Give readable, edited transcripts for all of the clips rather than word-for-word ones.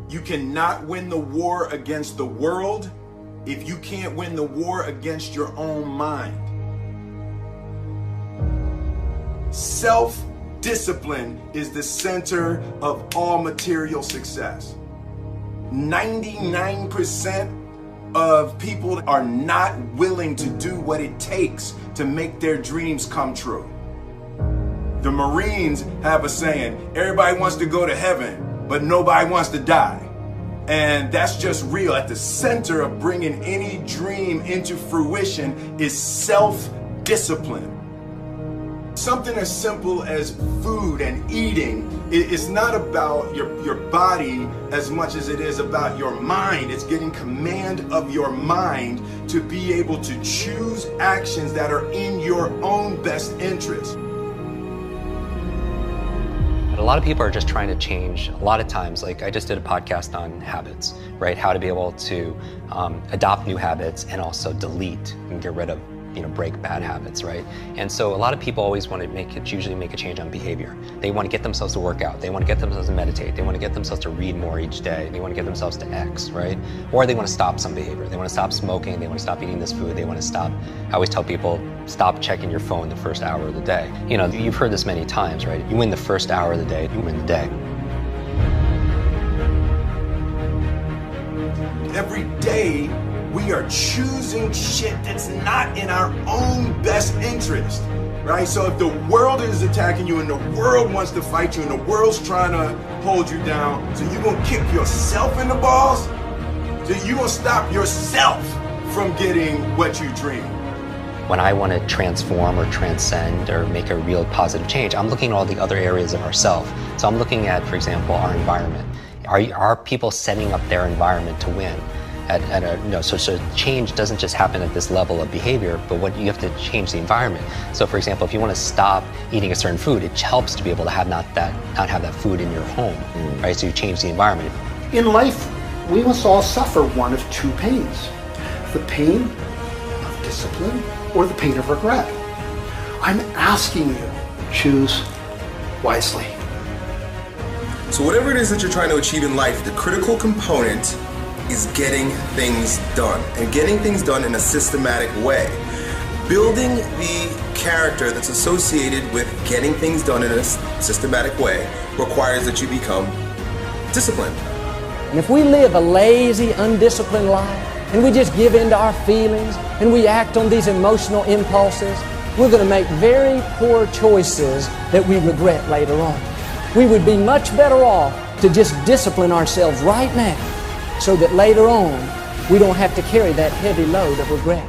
You cannot win the war against the world if you can't win the war against your own mind. Self-discipline is the center of all material success. 99% of people are not willing to do what it takes to make their dreams come true. The Marines have a saying, everybody wants to go to heaven, but nobody wants to die. And that's just real. At the center of bringing any dream into fruition is self-discipline. Something as simple as food and eating, it's not about your body as much as it is about your mind. It's getting command of your mind to be able to choose actions that are in your own best interest. A lot of people are just trying to change. A lot of times, like I just did a podcast on habits, right? How to be able to adopt new habits and also delete and get rid of, break bad habits, right? And so a lot of people always want to usually make a change on behavior. They want to get themselves to work out. They want to get themselves to meditate. They want to get themselves to read more each day. They want to get themselves to X, right? Or they want to stop some behavior. They want to stop smoking. They want to stop eating this food. They want to stop, I always tell people, stop checking your phone the first hour of the day. You've heard this many times, right? You win the first hour of the day, you win the day. Every day, we are choosing shit that's not in our own best interest, right? So if the world is attacking you and the world wants to fight you and the world's trying to hold you down, so you're gonna kick yourself in the balls? So you're gonna stop yourself from getting what you dream? When I want to transform or transcend or make a real positive change, I'm looking at all the other areas of ourself. So I'm looking at, for example, our environment. Are people setting up their environment to win? So change doesn't just happen at this level of behavior, but what you have to change the environment. So for example, if you want to stop eating a certain food, it helps to be able to have not have that food in your home, right? So you change the environment. In life, we must all suffer one of two pains: the pain of discipline or the pain of regret. I'm asking you, choose wisely. So whatever it is that you're trying to achieve in life, the critical component is getting things done, and getting things done in a systematic way. Building the character that's associated with getting things done in a systematic way requires that you become disciplined. And if we live a lazy, undisciplined life, and we just give in to our feelings, and we act on these emotional impulses, we're going to make very poor choices that we regret later on. We would be much better off to just discipline ourselves right now, so that later on, we don't have to carry that heavy load of regret.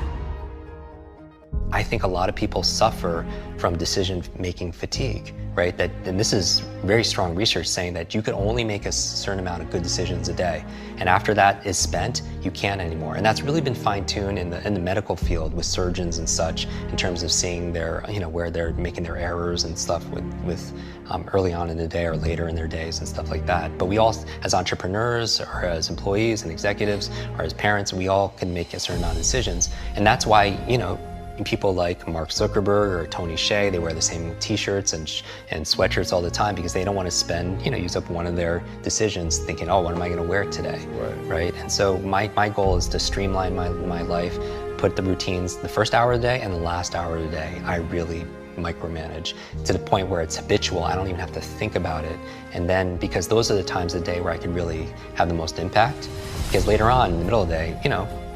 I think a lot of people suffer from decision-making fatigue, right? And this is very strong research saying that you can only make a certain amount of good decisions a day. And after that is spent, you can't anymore. And that's really been fine-tuned in the medical field with surgeons and such, in terms of seeing their, where they're making their errors and stuff with early on in the day or later in their days and stuff like that. But we all, as entrepreneurs or as employees and executives or as parents, we all can make a certain amount of decisions. And that's why, people like Mark Zuckerberg or Tony Hsieh, they wear the same t-shirts and sweatshirts all the time because they don't want to spend, use up one of their decisions thinking, oh, what am I going to wear today? Right? And so my goal is to streamline my life, put the routines, the first hour of the day and the last hour of the day, I really micromanage to the point where it's habitual. I don't even have to think about it. And then, because those are the times of the day where I can really have the most impact, because later on in the middle of the day,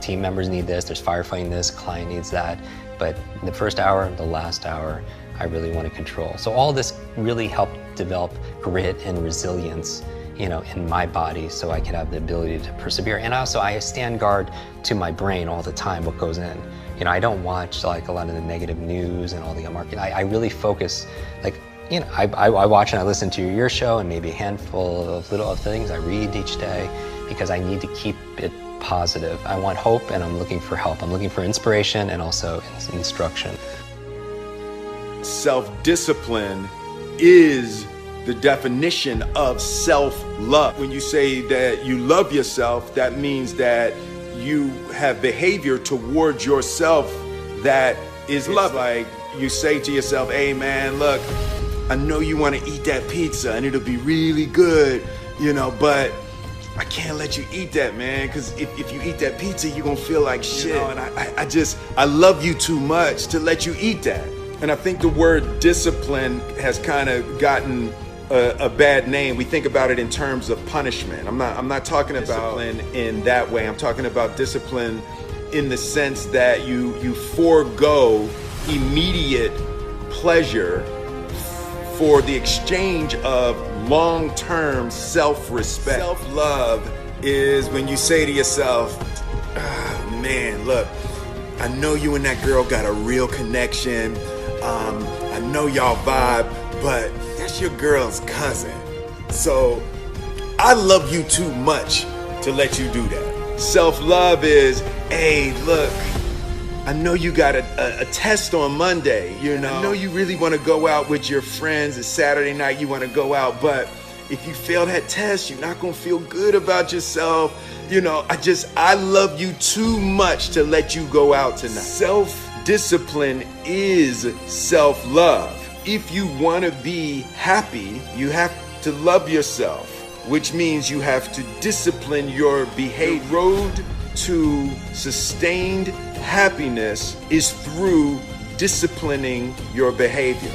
team members need this, there's firefighting this, client needs that. But the first hour, the last hour, I really want to control. So all this really helped develop grit and resilience, in my body, so I can have the ability to persevere. And also, I stand guard to my brain all the time, what goes in. I don't watch like a lot of the negative news and all the marketing. I really focus, I watch and I listen to your show and maybe a handful of little things I read each day, because I need to keep it positive. I want hope and I'm looking for help. I'm looking for inspiration and also instruction. Self-discipline is the definition of self-love. When you say that you love yourself, that means that you have behavior towards yourself that is love. Like you say to yourself, hey man, look, I know you want to eat that pizza and it'll be really good, but I can't let you eat that, man, because if you eat that pizza, you're gonna feel like shit. You know, and I love you too much to let you eat that. And I think the word discipline has kind of gotten a bad name. We think about it in terms of punishment. I'm not talking about discipline in that way. I'm talking about discipline in the sense that you forego immediate pleasure for the exchange of long-term self-respect. Self-love is when you say to yourself, man, look, I know you and that girl got a real connection. I know y'all vibe, but that's your girl's cousin. So I love you too much to let you do that. Self-love is, hey, look, I know you got a test on Monday, you know. I know you really want to go out with your friends. It's Saturday night, you want to go out, but if you fail that test, you're not going to feel good about yourself. You know, I love you too much to let you go out tonight. Self-discipline is self-love. If you want to be happy, you have to love yourself, which means you have to discipline your behavior. The road to sustained happiness is through disciplining your behavior.